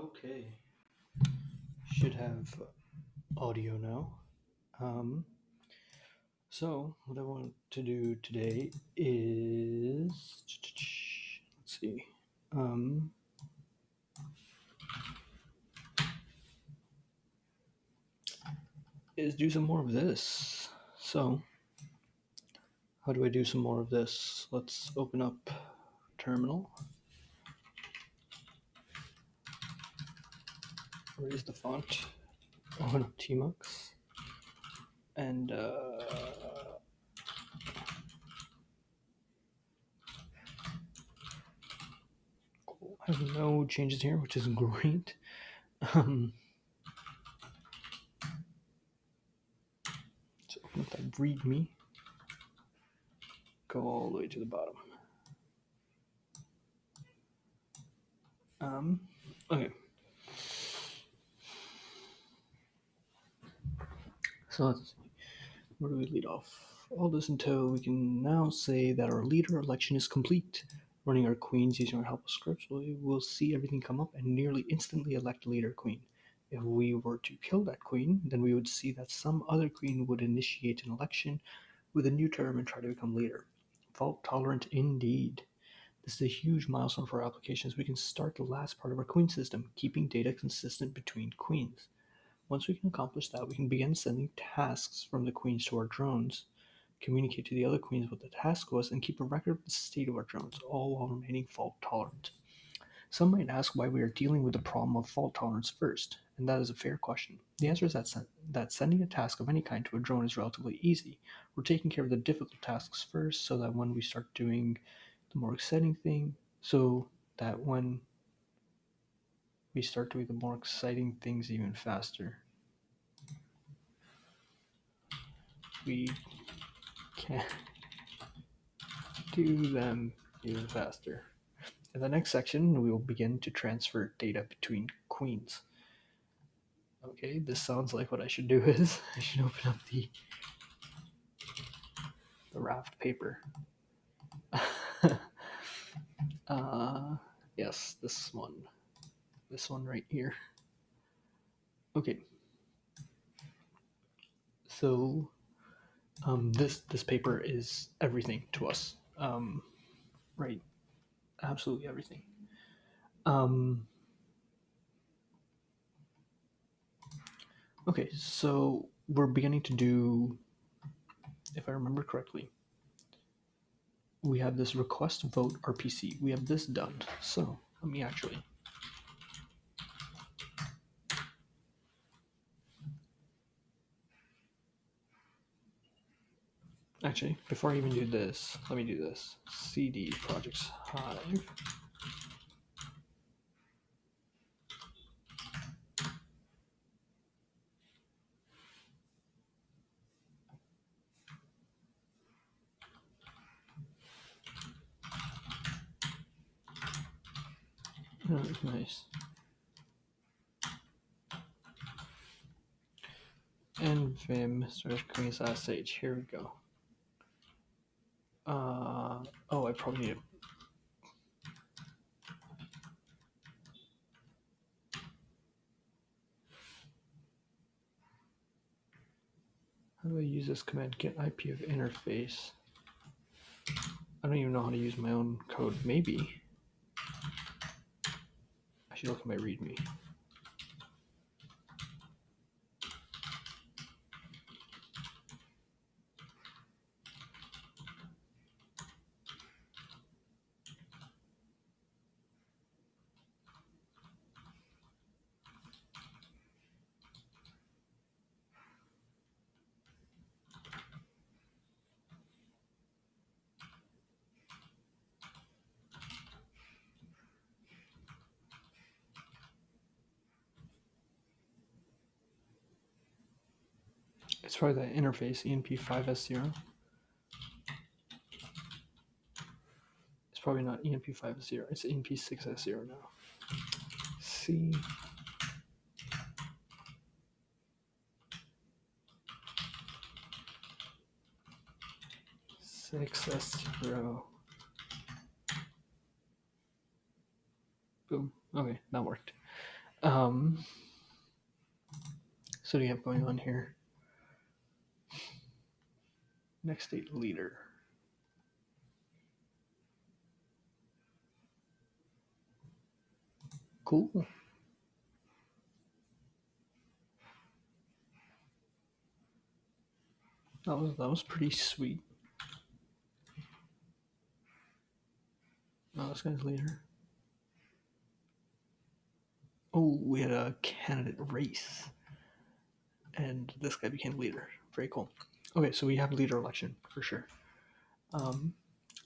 Okay, should have audio now. Um, so what I want to do today is let's see, um, is do some more of this. So how do I do some more of this? Let's open up Terminal. Raise the font. Open up Tmux and cool. I have no changes here, which is great. Um, so open up that README. Go all the way to the bottom. Okay. So let's see. Where do we lead off? All this until we can now say that our leader election is complete. Running our queens using our helpless scripts, we will see everything come up and nearly instantly elect a leader queen. If we were to kill that queen, then we would see that some other queen would initiate an election with a new term and try to become leader. Fault tolerant indeed. This is a huge milestone for our applications. We can start the last part of our queen system, keeping data consistent between queens. Once we can accomplish that, we can begin sending tasks from the queens to our drones, communicate to the other queens what the task was, and keep a record of the state of our drones, all while remaining fault tolerant. Some might ask why we are dealing with the problem of fault tolerance first, and that is a fair question. The answer is that sending a task of any kind to a drone is relatively easy. We're taking care of the difficult tasks first, so that when we start doing the more exciting thing, so that when we start doing the more exciting things even faster, we can do them even faster. In the next section, we will begin to transfer data between queens. Okay, this sounds like what I should do is I should open up the raft paper. Yes, this one right here. Okay, so this paper is everything to us, right? Absolutely everything. Okay, so we're beginning to do, if I remember correctly, we have this request vote RPC. We have this done. So let me actually, before I even do this, let me do this. CD projects hive. Oh, nice. And vim /queen/sh. Here we go. Oh, I probably need it. How do I use this command? Get IP of interface. I don't even know how to use my own code. Maybe I should look at my README. It's probably that interface ENP5S0. It's probably not ENP5S0. It's ENP6S0 now. C. Six S0. Boom. Okay, that worked. So do you have going on here? Next state leader. Cool. That was pretty sweet. Oh, this guy's leader. Oh, we had a candidate race, and this guy became leader. Very cool. Okay, so we have leader election for sure.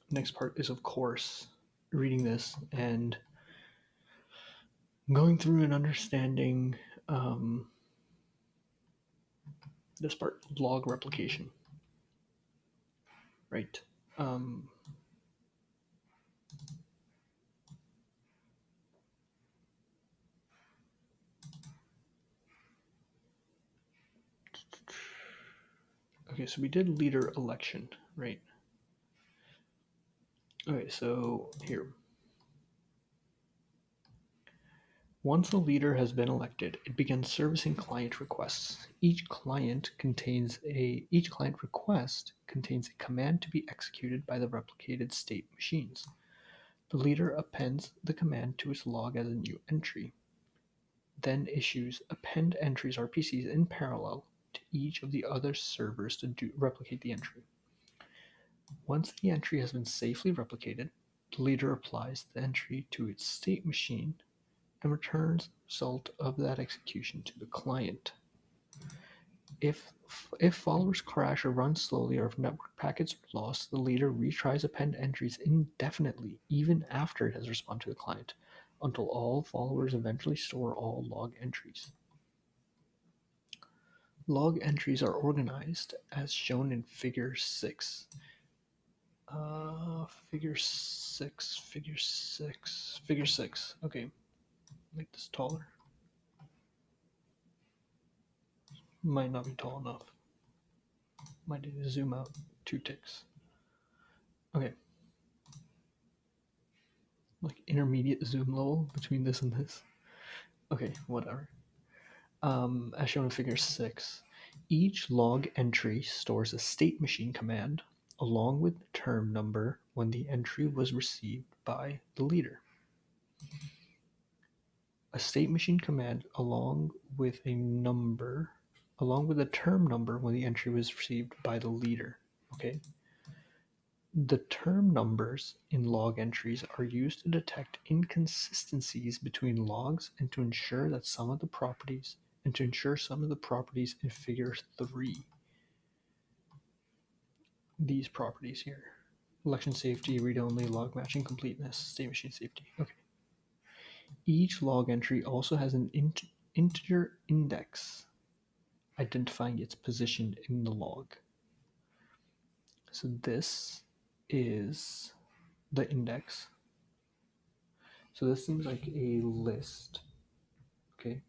Next part is, of course, reading this and going through and understanding this part, log replication. Right. Okay, so we did leader election, right? Okay, so here. Once a leader has been elected, it begins servicing client requests. Each client request contains a command to be executed by the replicated state machines. The leader appends the command to its log as a new entry, then issues append entries RPCs in parallel to each of the other servers to replicate the entry. Once the entry has been safely replicated, the leader applies the entry to its state machine and returns the result of that execution to the client. If followers crash or run slowly, or if network packets are lost, the leader retries append entries indefinitely, even after it has responded to the client, until all followers eventually store all log entries. Log entries are organized as shown in Figure 6. Figure 6. Okay, make this taller. Might not be tall enough. Might need to zoom out 2 ticks. Okay. Like intermediate zoom level between this and this. Okay, whatever. As shown in Figure 6, each log entry stores a state machine command along with the term number when the entry was received by the leader. A state machine command along with the term number when the entry was received by the leader. Okay. The term numbers in log entries are used to detect inconsistencies between logs and to ensure some of the properties in Figure 3. These properties here. Election safety, read-only, log matching completeness, state machine safety. Okay. Each log entry also has an integer index identifying its position in the log. So this is the index. So this seems like a list. Okay.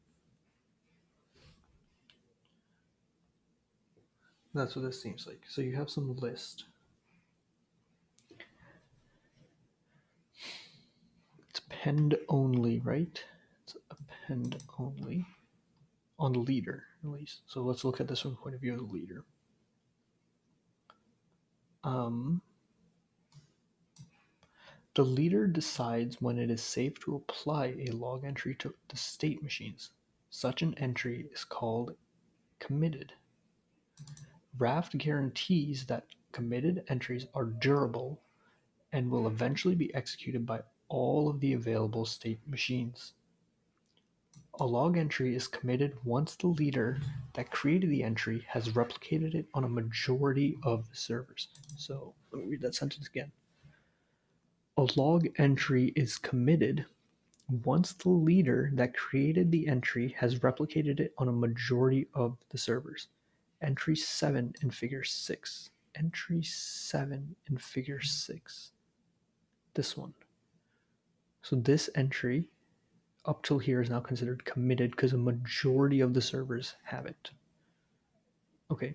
That's what this seems like. So you have some list. It's append only, right? It's append only on the leader, at least. So let's look at this from the point of view of the leader. The leader decides when it is safe to apply a log entry to the state machines. Such an entry is called committed. Raft guarantees that committed entries are durable and will eventually be executed by all of the available state machines. A log entry is committed once the leader that created the entry has replicated it on a majority of the servers. So let me read that sentence again. A log entry is committed once the leader that created the entry has replicated it on a majority of the servers. Entry 7 in Figure 6. Entry 7 in Figure 6. This one. So this entry up till here is now considered committed because a majority of the servers have it. Okay.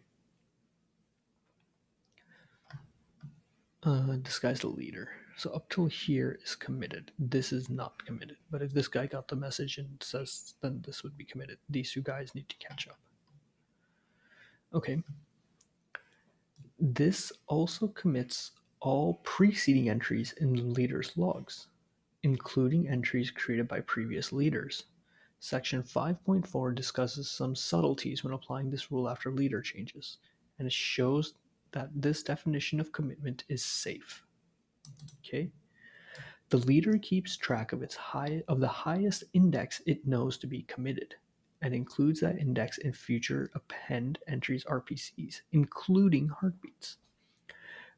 This guy's the leader. So up till here is committed. This is not committed. But if this guy got the message and says, then this would be committed. These two guys need to catch up. Okay. This also commits all preceding entries in the leader's logs, including entries created by previous leaders. Section 5.4 discusses some subtleties when applying this rule after leader changes, and it shows that this definition of commitment is safe. Okay? The leader keeps track of the highest index it knows to be committed, and includes that index in future append entries RPCs, including heartbeats,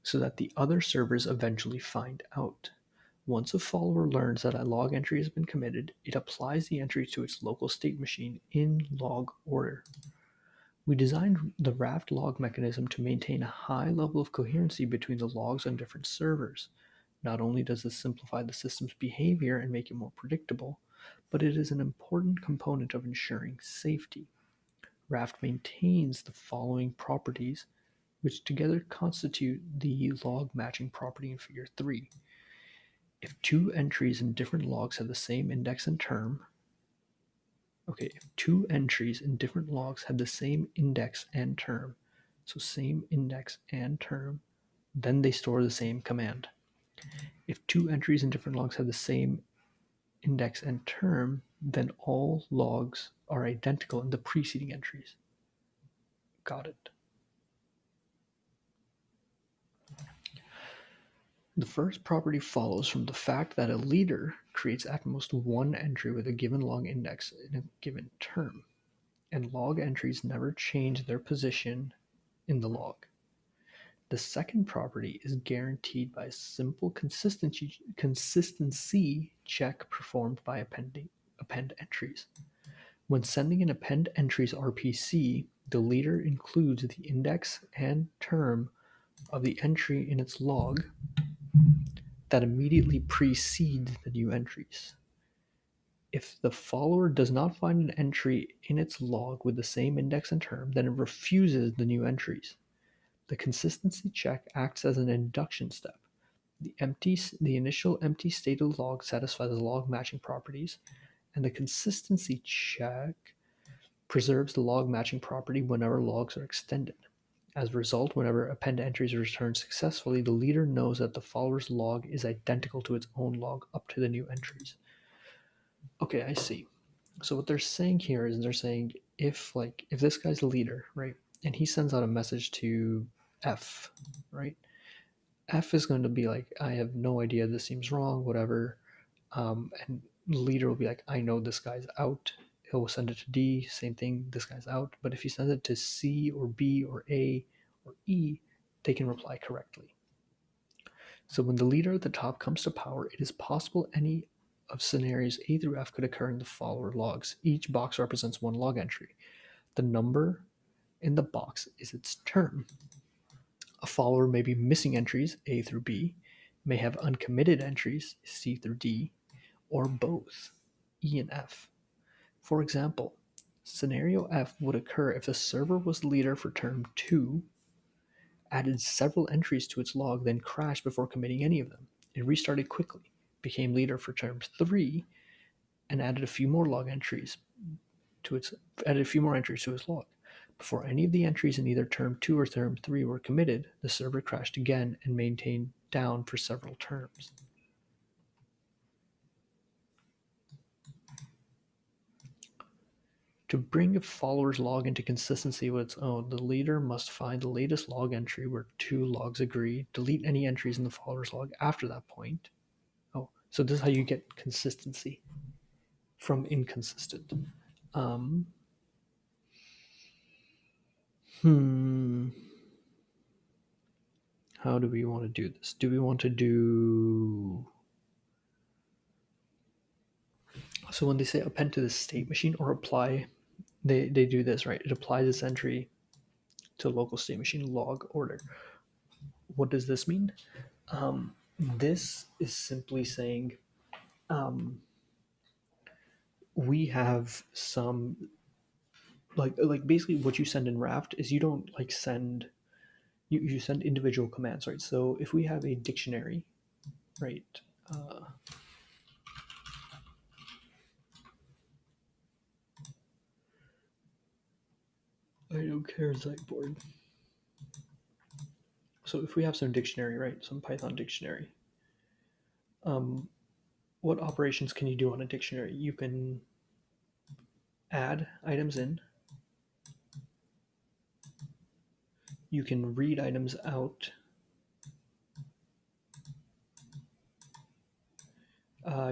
so that the other servers eventually find out. Once a follower learns that a log entry has been committed, it applies the entry to its local state machine in log order. We designed the Raft log mechanism to maintain a high level of coherency between the logs on different servers. Not only does this simplify the system's behavior and make it more predictable, but it is an important component of ensuring safety. Raft maintains the following properties, which together constitute the log matching property in Figure 3. If two entries in different logs have the same index and term, if two entries in different logs have the same index and term, so same index and term, then they store the same command. If two entries in different logs have the same index and term, then all logs are identical in the preceding entries. Got it. The first property follows from the fact that a leader creates at most one entry with a given log index in a given term, and log entries never change their position in the log. The second property is guaranteed by a simple consistency check performed by append entries. When sending an append entries RPC, the leader includes the index and term of the entry in its log that immediately precede the new entries. If the follower does not find an entry in its log with the same index and term, then it refuses the new entries. The consistency check acts as an induction step. The initial empty state of the log satisfies the log matching properties, and the consistency check preserves the log matching property whenever logs are extended. As a result, whenever append entries are returned successfully, the leader knows that the follower's log is identical to its own log up to the new entries. Okay, I see. So what they're saying here is they're saying if this guy's the leader, right, and he sends out a message to F, right, F is going to be like, I have no idea, this seems wrong, whatever, and the leader will be like, I know this guy's out. He'll send it to D, same thing, this guy's out. But if he sends it to C or B or A or E, they can reply correctly. So when the leader at the top comes to power, it is possible any of scenarios A through F could occur in the follower logs. Each box represents one log entry. The number in the box is its term. A follower may be missing entries A through B, may have uncommitted entries C through D, or both E and F. For example, scenario F would occur if the server was the leader for term 2, added several entries to its log, then crashed before committing any of them. It restarted quickly, became leader for term 3, and added a few more entries to its log. Before any of the entries in either term 2 or term 3 were committed, the server crashed again and maintained down for several terms. To bring a follower's log into consistency with its own, the leader must find the latest log entry where two logs agree, delete any entries in the follower's log after that point. Oh, so this is how you get consistency from inconsistent. How do we want to do this? Do we want to do... So when they say append to the state machine or apply, they do this, right? It applies this entry to local state machine log order. What does this mean? This is simply saying we have some like basically what you send in Raft is you don't send you send individual commands, right? So if we have a dictionary right? I don't care Zygboard. So if we have some dictionary, right, some Python dictionary, what operations can you do on a dictionary? You can add items in. You can read items out.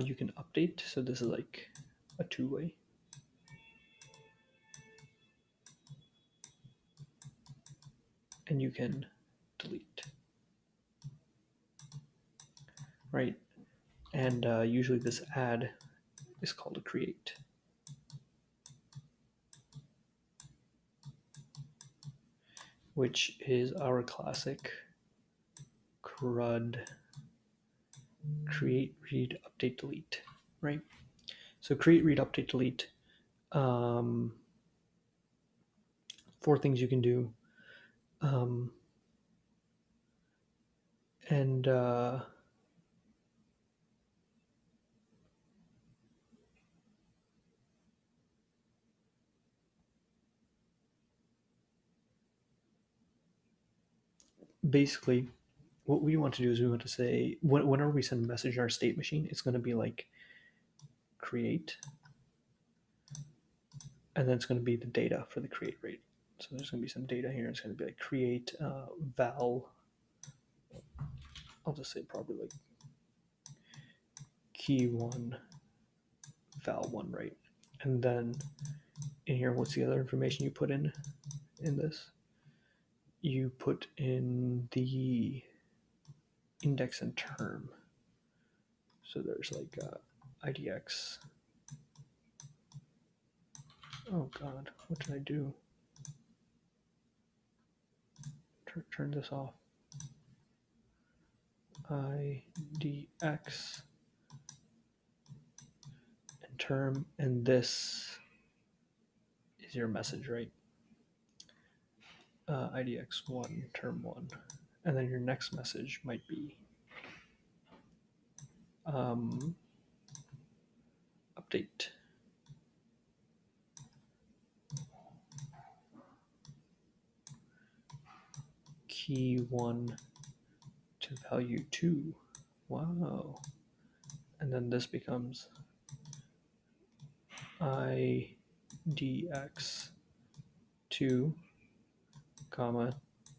You can update. So this is like a two-way. And you can delete. Right? And usually this add is called a create. Which is our classic CRUD create, read, update, delete, right? So create, read, update, delete. 4 things you can do. And basically what we want to do is we want to say whenever we send a message in our state machine, it's going to be like create, and then it's going to be the data for the create rate. So there's going to be some data here. It's going to be like create val. I'll just say probably like key one val one, right? And then in here, what's the other information you put in this? You put in the index and term. So there's like IDX. Oh God, what did I do? Turn this off. IDX and term, and this is your message, right? IDX1, term 1. And then your next message might be update. Key 1 to value 2. Wow. And then this becomes IDX2, comma,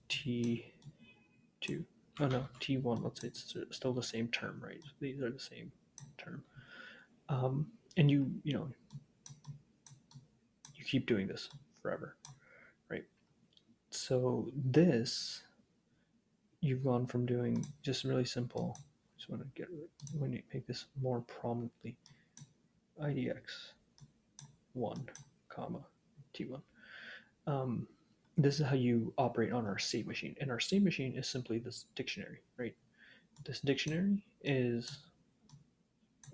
T2. Oh no, T1, let's say it's still the same term, right? These are the same term. And you keep doing this forever, right? So this, you've gone from doing just really simple, just want to make this more prominently, IDX 1, comma, T1. This is how you operate on our state machine. And our state machine is simply this dictionary, right? This dictionary is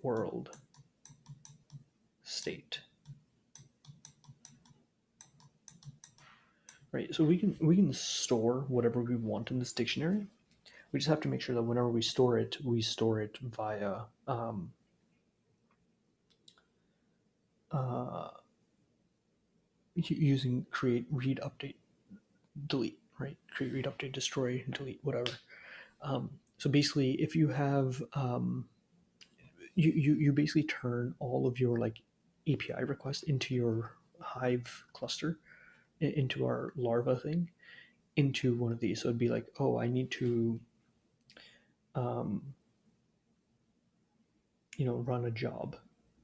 world state. Right, so we can store whatever we want in this dictionary. We just have to make sure that whenever we store it via using create, read, update, delete, right? Create, read, update, destroy, delete, whatever. So basically, if you have you basically turn all of your like API requests into your Hive cluster, into our Larva thing, into one of these. So it'd be like, oh, I need to run a job,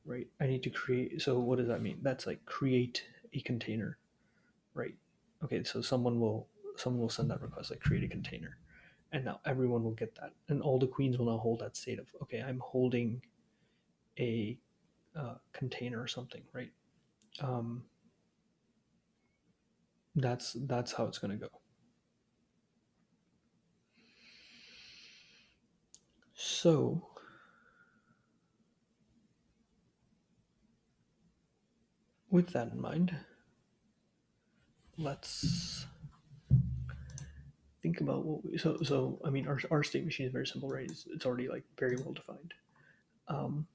right? I need to create. So what does that mean? That's like create a container, right? Okay, so someone will send that request, like create a container, and now everyone will get that, and all the queens will now hold that state of, okay, I'm holding a container or something, right? That's how it's going to go. So with that in mind, let's think about what so I mean our state machine is very simple, right? It's already like very well defined. Um,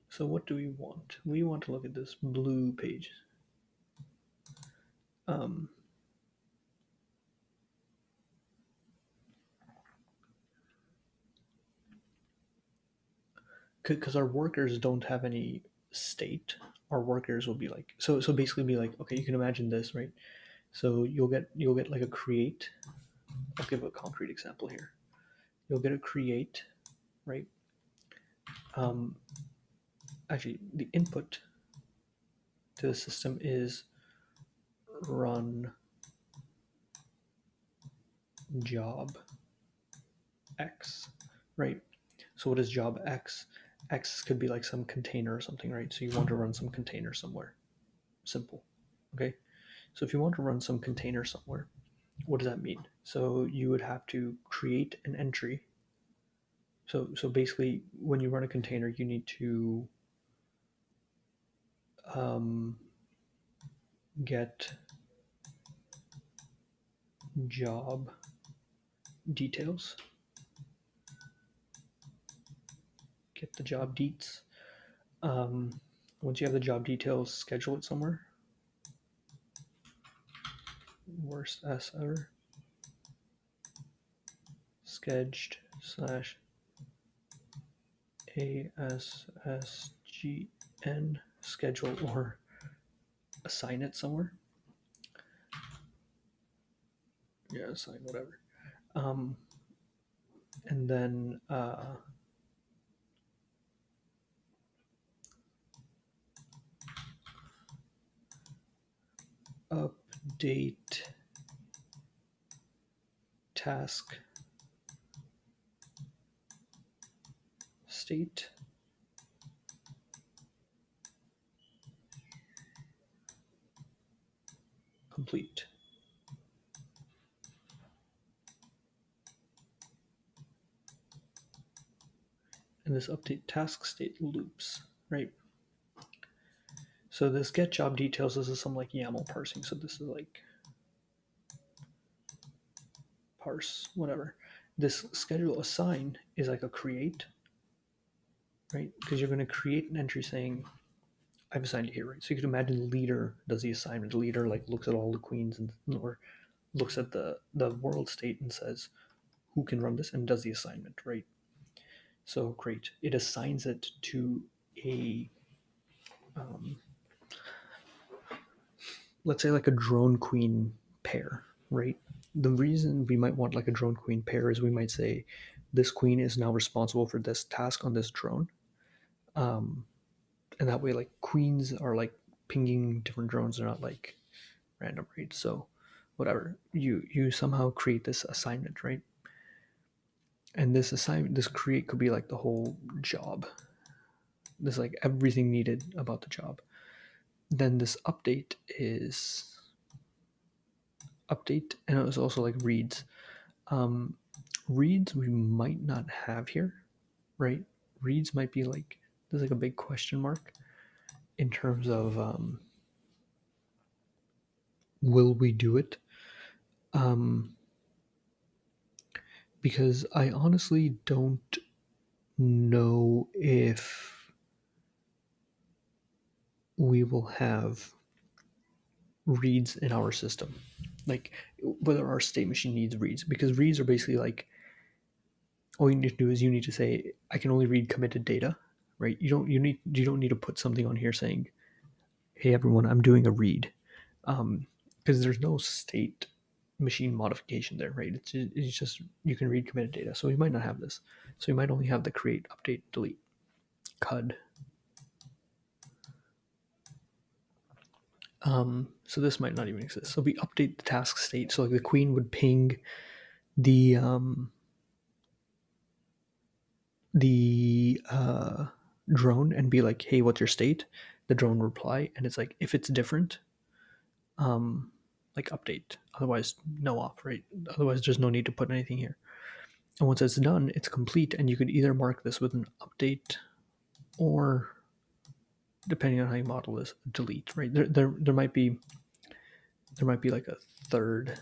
so what do we want? We want to look at this blue page. Um, because our workers don't have any state. Our workers will be like so basically be like, okay, you can imagine this, right? So you'll get like a create. I'll give a concrete example here. You'll get a create, right? Um, actually, the input to the system is run job X, right? So what is job X? X could be like some container or something, right? So you want to run some container somewhere. Simple. Okay. So if you want to run some container somewhere, what does that mean? So you would have to create an entry. So basically, when you run a container, you need to um, get job details. Get the job deets. Um, Once you have the job details, schedule it somewhere. Worst S ever. Sketched slash ASSGN schedule or assign it somewhere. Yeah, assign whatever. Um, and then update task state complete. And this update task state loops, right? So this get job details, this is some like YAML parsing. So this is like parse, whatever. This schedule assign is like a create, right? Because you're going to create an entry saying, I've assigned it here, right? So you could imagine the leader does the assignment. The leader like looks at all the queens and or looks at the world state and says who can run this and does the assignment, right? So great. It assigns it to a um, let's say like a drone queen pair, right? The reason we might want like a drone queen pair is we might say this queen is now responsible for this task on this drone, um, and that way like queens are like pinging different drones. They're not like random, right? So whatever you somehow create this assignment, right? And this assignment, this create could be like the whole job. This like everything needed about the job. Then this update is update, and it was also like reads. Um, Reads we might not have here, right? Reads might be like there's like a big question mark in terms of will we do it? Um, because I honestly don't know if we will have reads in our system, like whether our state machine needs reads, because reads are basically like all you need to do is you need to say I can only read committed data, right? You don't need to put something on here saying, hey everyone, I'm doing a read, because there's no state machine modification there, right? It's just you can read committed data, so we might not have this. So we might only have the create, update, delete, cud. So this might not even exist. So we update the task state. So like the queen would ping the drone and be like, "Hey, what's your state?" The drone will reply, and it's like if it's different, um, like update. Otherwise, no op, right? Otherwise, there's no need to put anything here. And once it's done, it's complete, and you could either mark this with an update or, depending on how you model this, delete. Right? There might be like a third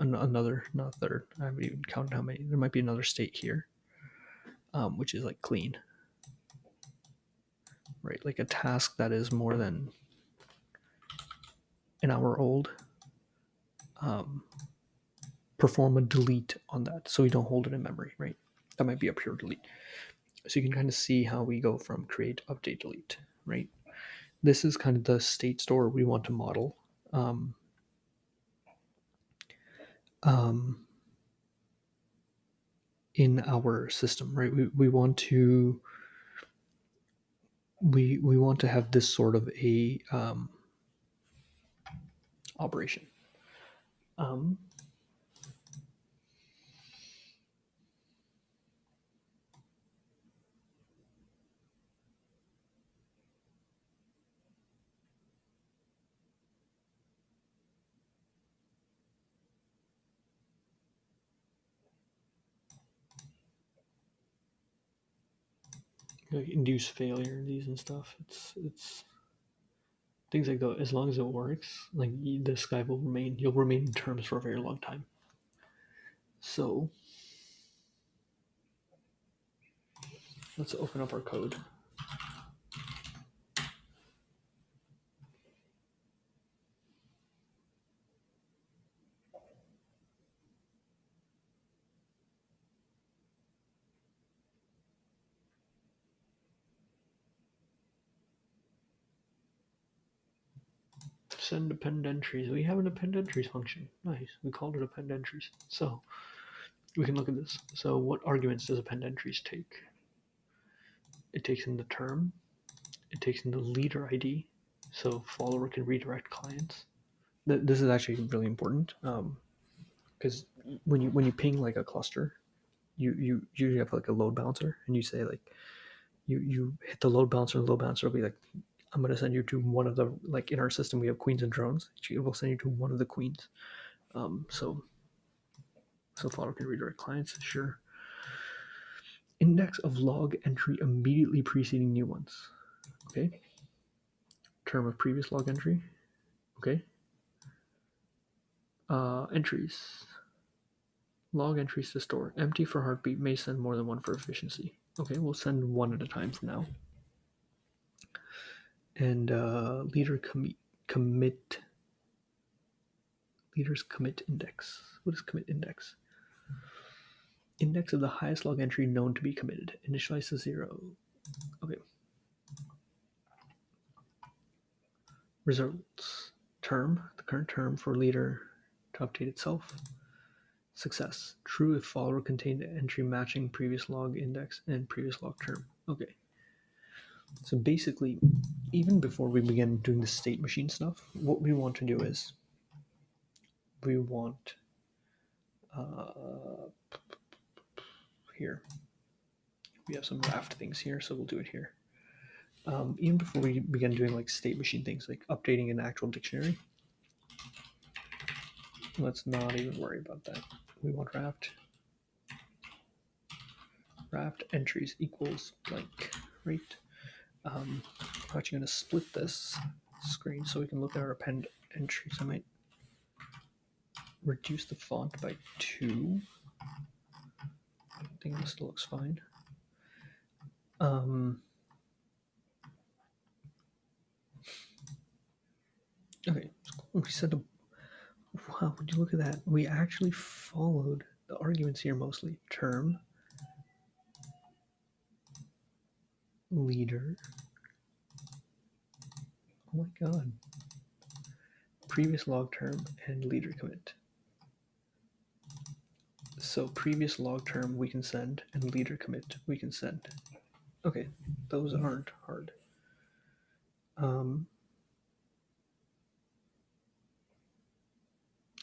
another, not third. I haven't even counted how many. There might be another state here, which is like clean, right? Like a task that is more than an hour old. Perform a delete on that so we don't hold it in memory, right? That might be a pure delete. So you can kind of see how we go from create, update, delete, right? This is kind of the state store we want to model. In our system, right? We want to we want to have this sort of a operation. Like induce failure, these and stuff. It's things like that. As long as it works, like this guy will remain. You'll remain in terms for a very long time. So let's open up our code. Send append entries. We have an append entries function. Nice. We called it append entries. So we can look at this. So what arguments does append entries take? It takes in the term. It takes in the leader ID. So follower can redirect clients. This is actually really important because when you ping like a cluster, you usually have like a load balancer, and you say like you hit the load balancer, and the load balancer will be like, I'm going to send you to one of the, like in our system we have queens and drones. It will send you to one of the queens. So follower can redirect clients, sure. Index of log entry immediately preceding new ones. Okay. Term of previous log entry. Okay. Entries. Log entries to store. Empty for heartbeat, may send more than one for efficiency. Okay, we'll send one at a time for now. And leader commit. Leaders commit index. What is commit index? Index of the highest log entry known to be committed. Initialize to 0. Okay. Results. Term. The current term for leader to update itself. Success. True if follower contained entry matching previous log index and previous log term. Okay. So basically, even before we begin doing the state machine stuff, what we want to do is we want here. We have some raft things here, so we'll do it here. Even before we begin doing like state machine things, like updating an actual dictionary, let's not even worry about that. We want raft entries equals blank, right? I'm actually going to split this screen so we can look at our append entries. I might reduce the font by 2. I think this still looks fine. Okay, we said wow, would you look at that? We actually followed the arguments here mostly. Term, leader. Oh my god. Previous log term and leader commit. So previous log term we can send, and leader commit we can send. Okay, those aren't hard.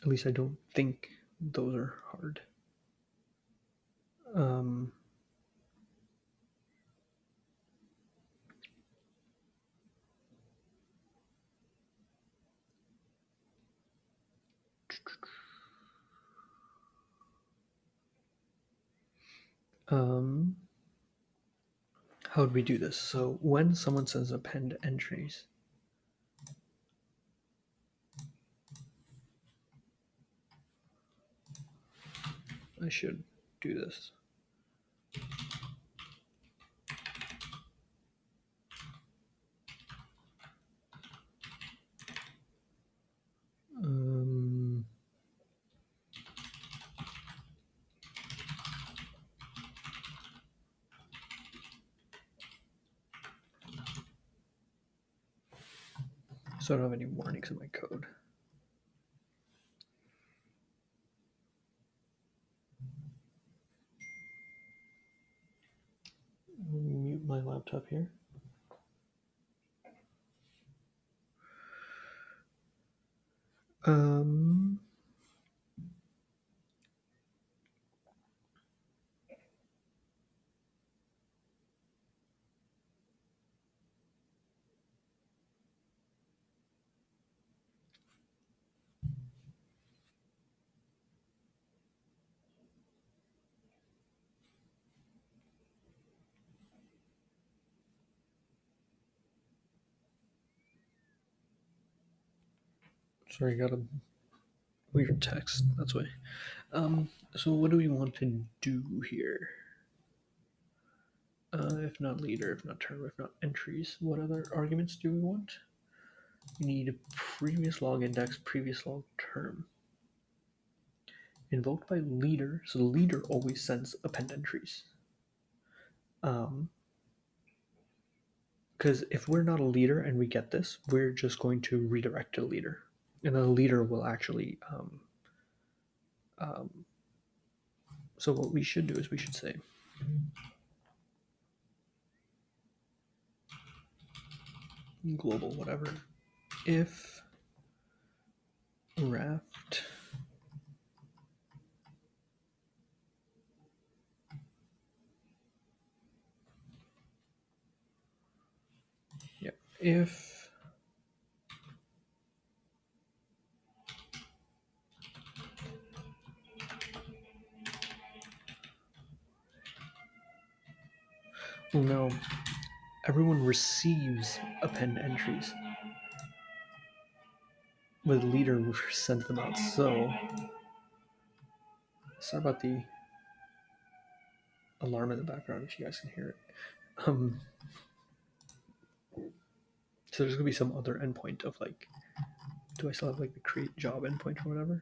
At least I don't think those are hard. How would we do this? So when someone says append entries, I should do this. So I don't have any warnings in my code. Mute my laptop here. Sorry, I got a weird text. That's why. So what do we want to do here? If not leader, if not term, if not entries, what other arguments do we want? We need previous log index, previous log term. Invoked by leader, so the leader always sends append entries. Because if we're not a leader and we get this, we're just going to redirect to the leader, and then the leader will actually. So what we should do is we should say global whatever if raft if no, everyone receives append entries, but the leader sent them out. So sorry about the alarm in the background if you guys can hear it. So there's gonna be some other endpoint of like, do I still have like the create job endpoint or whatever?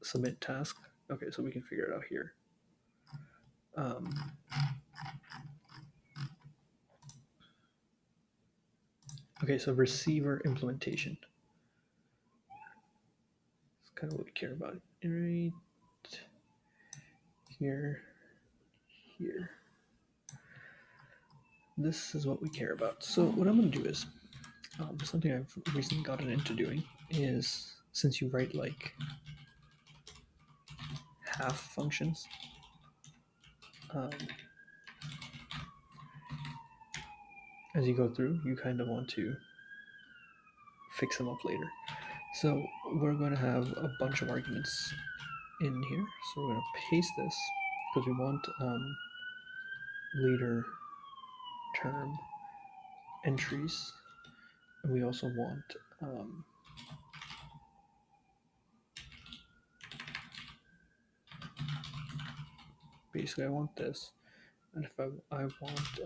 Submit task. Okay, so we can figure it out here. Okay, so receiver implementation. It's kind of what we care about. Right here, here. This is what we care about. So what I'm going to do is, something I've recently gotten into doing is, since you write like half functions, as you go through, you kind of want to fix them up later. So we're going to have a bunch of arguments in here. So we're going to paste this because we want leader term entries, and we also want basically I want this, and if I want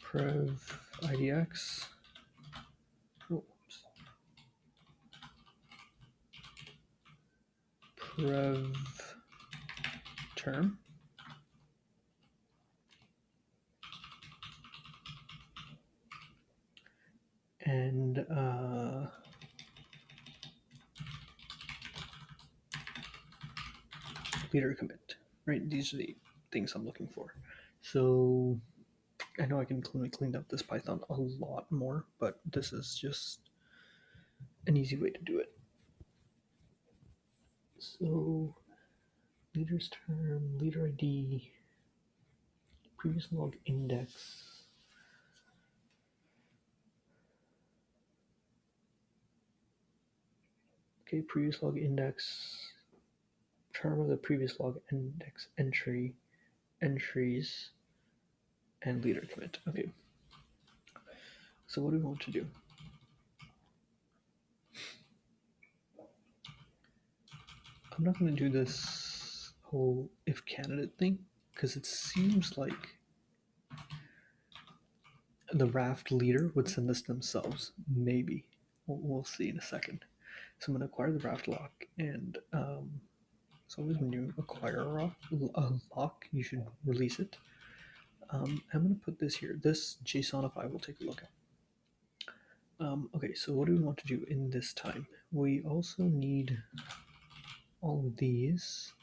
prev idx, prev term, and leader commit. Right, these are the things I'm looking for. So I know I can clean up this Python a lot more, but this is just an easy way to do it. So leader's term, leader ID, previous log index. Okay, previous log index, term of the previous log index entry, entries, and leader commit. Okay. So what do we want to do? I'm not going to do this whole if candidate thing because it seems like the raft leader would send this themselves. Maybe. We'll see in a second. So I'm going to acquire the raft lock, and it's always when you acquire a lock, you should release it. I'm going to put this here. This JSONify we'll take a look at. Okay, so what do we want to do in this time? We also need all of these,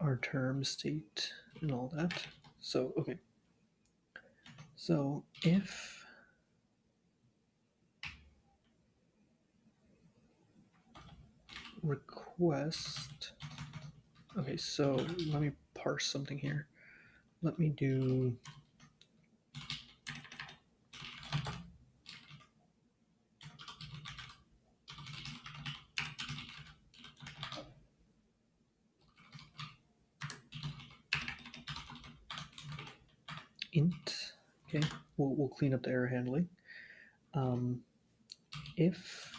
our term, state, and all that. So, okay. So if request, okay, so let me parse something here. Let me do int. Okay, we'll clean up the error handling. If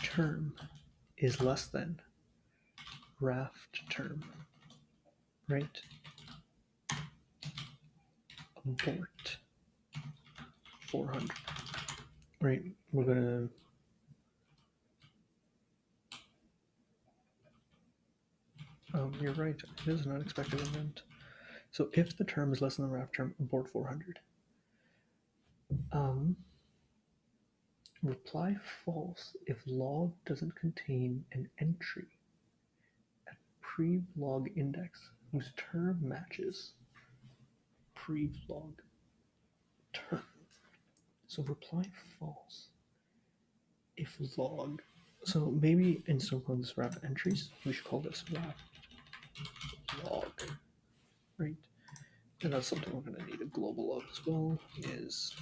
term is less than raft term, right? Abort 400, right? We're gonna you're right, it is an unexpected event. So if the term is less than the raft term, abort 400. Reply false if log doesn't contain an entry at pre-log index whose term matches pre-log term. So reply false if log. So maybe instead of calling this raft entries, we should call this raft log, right? And that's something we're going to need a global of as well, is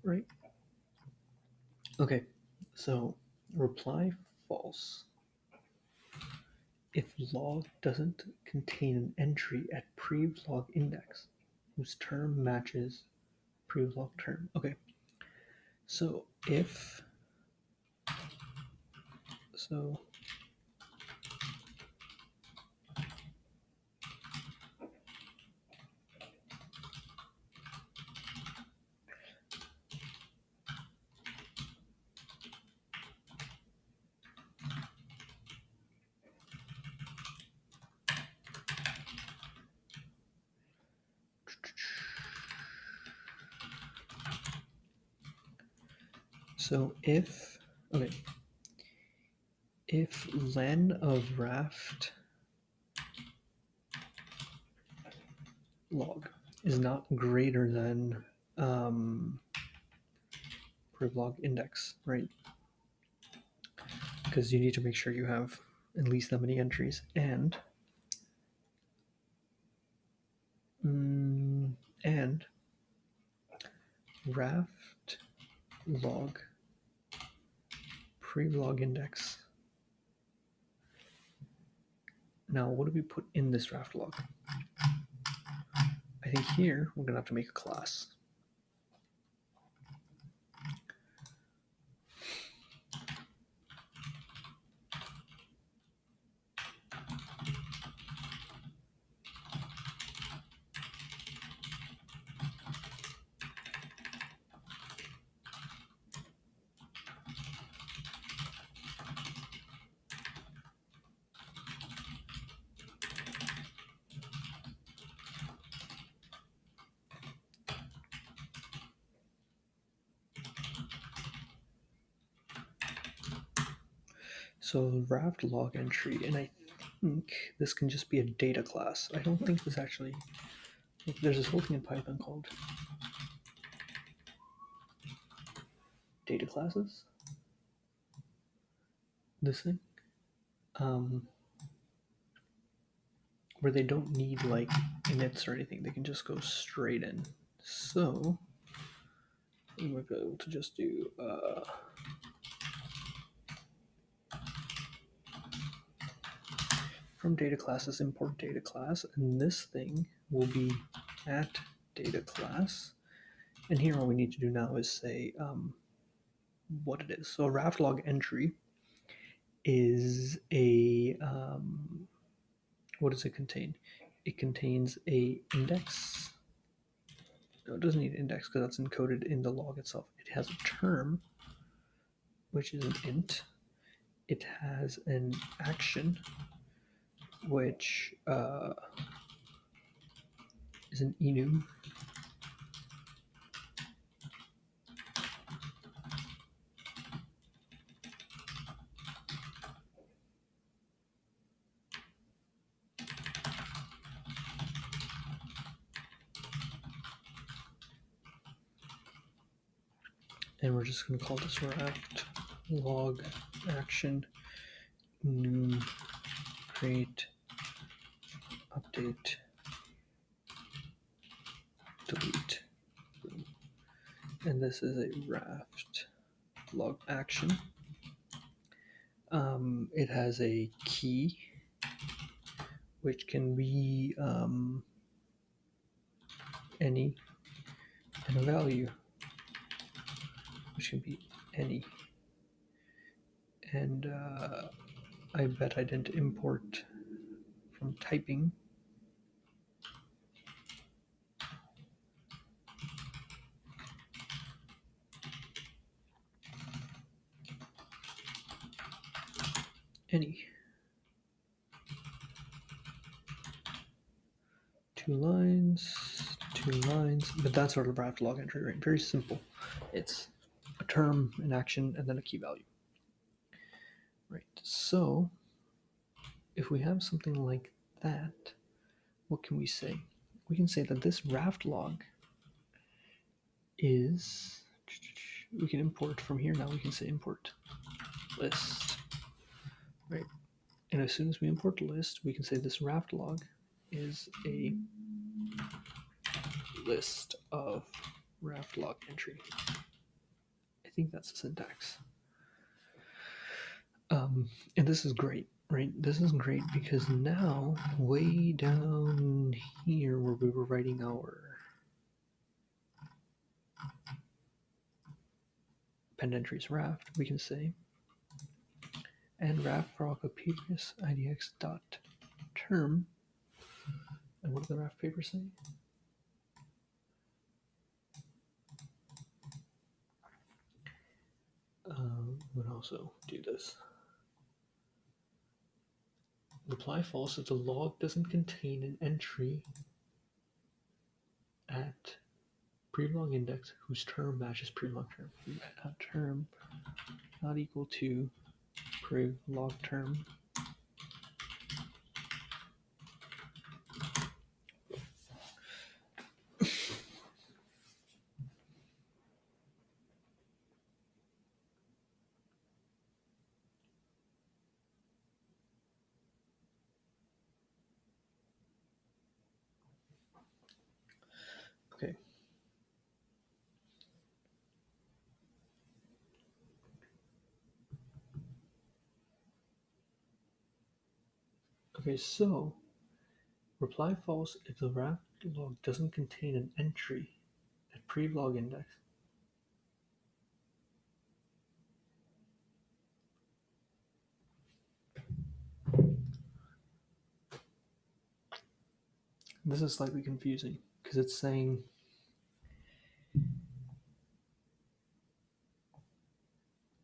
right. Okay, so reply false if log doesn't contain an entry at pre-log index whose term matches pre-log term. Okay, so if so if okay, if len of raft log is not greater than pre-log index, right? Because you need to make sure you have at least that many entries, and raft log pre-log index. Now, what do we put in this raft log? I think here we're gonna have to make a class. So raft log entry, and I think this can just be a data class. I don't think this actually, there's this whole thing in Python called data classes. This thing, where they don't need like inits or anything. They can just go straight in. So we might be able to just do from data classes import data class, and this thing will be at data class. And here all we need to do now is say what it is. So a raft log entry is a what does it contain? It contains a index. No, it doesn't need an index because that's encoded in the log itself. It has a term, which is an int. It has an action, which is an enum. And we're just going to call this raft log action new create update delete. And this is a raft log action. It has a key, which can be any, and a value, which can be any. And I bet I didn't import from typing. Any. 2 lines, but that's sort of raft log entry, right? Very simple. It's a term, an action, and then a key value. Right, so if we have something like that, what can we say? We can say that this raft log is, we can import from here now, we can say import list, right? And as soon as we import list, we can say this raft log is a list of raft log entry. I think that's the syntax. And this is great, right? This is great because now, way down here where we were writing our append entries raft, we can say and raft proc papers idx dot term. And what does the raft paper say? We'll also do this. Reply false if the log doesn't contain an entry at prelog index whose term matches prelog term. Term not equal to prelog term. Okay. Okay, so reply false if the raft log doesn't contain an entry at prelog index. This is slightly confusing because it's saying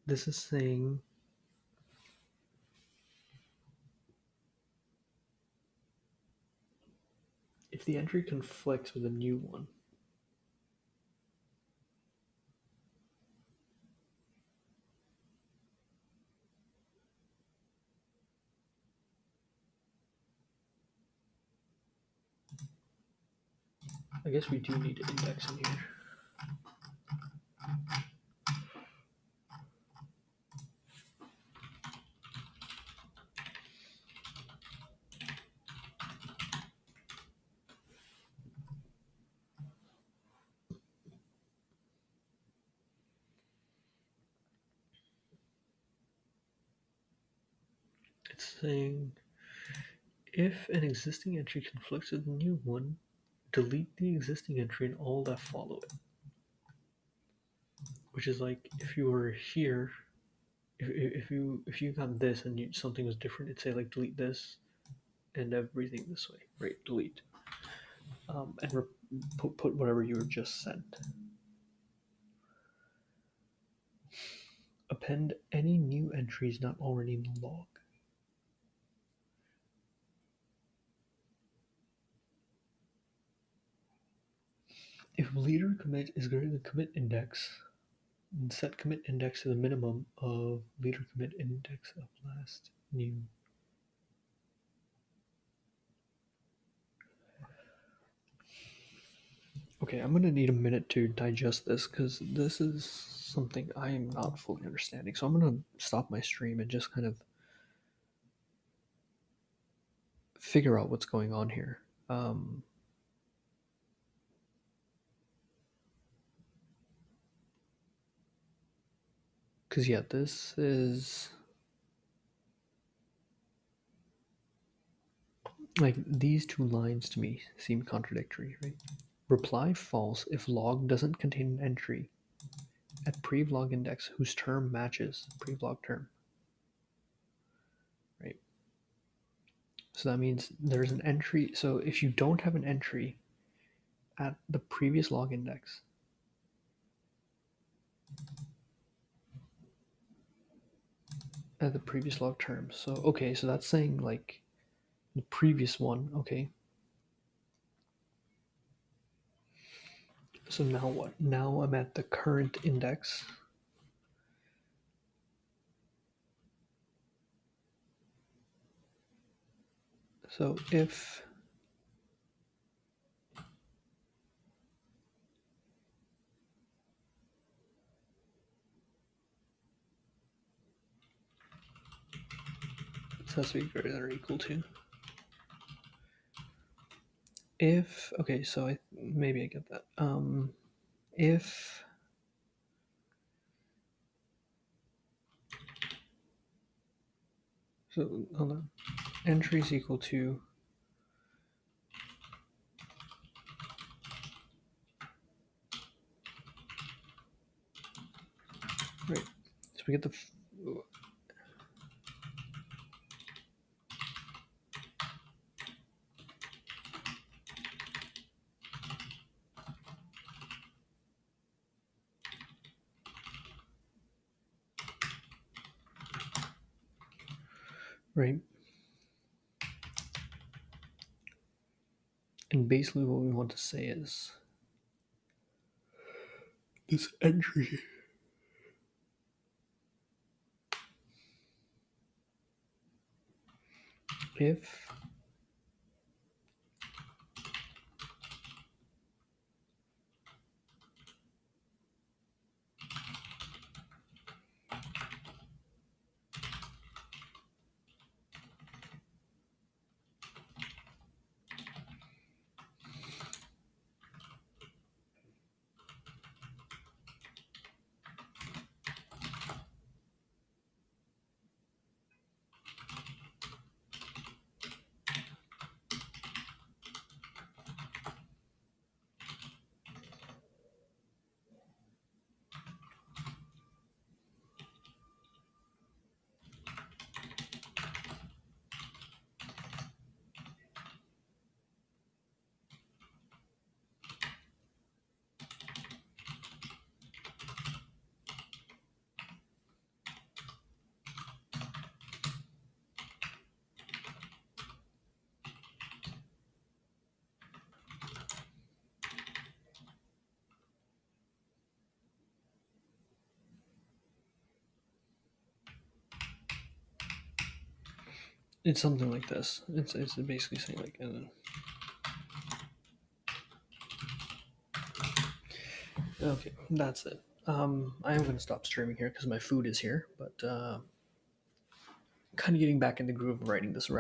this is saying if the entry conflicts with a new one. I guess we do need an index in here. It's saying if an existing entry conflicts with a new one, delete the existing entry and all that follow it. which is like if you were here, if you got this and something was different, it'd say like delete this and everything this way, right? Delete, and put whatever you were just sent. Append any new entries not already in the log. If leader commit is greater than commit index, then set commit index to the minimum of leader commit index of last new. Okay, I'm gonna need a minute to digest this because this is something I am not fully understanding. So I'm gonna stop my stream and just kind of figure out what's going on here. Because yeah, this is like these two lines to me seem contradictory, right? Reply false if log doesn't contain an entry at prevlog index whose term matches prevlog term, right? So that means there's an entry. So if you don't have an entry at the previous log index, at the previous log term. So okay, so that's saying like the previous one. Okay. So now what? Now I'm at the current index. So if this has to be greater than or equal to. If okay, so maybe I get that. If so, hold on. Entry is equal to right. So we get the right. And basically what we want to say is this entry if it's something like this. It's basically saying like okay, that's it. I am going to stop streaming here because my food is here, but kind of getting back in the groove of writing this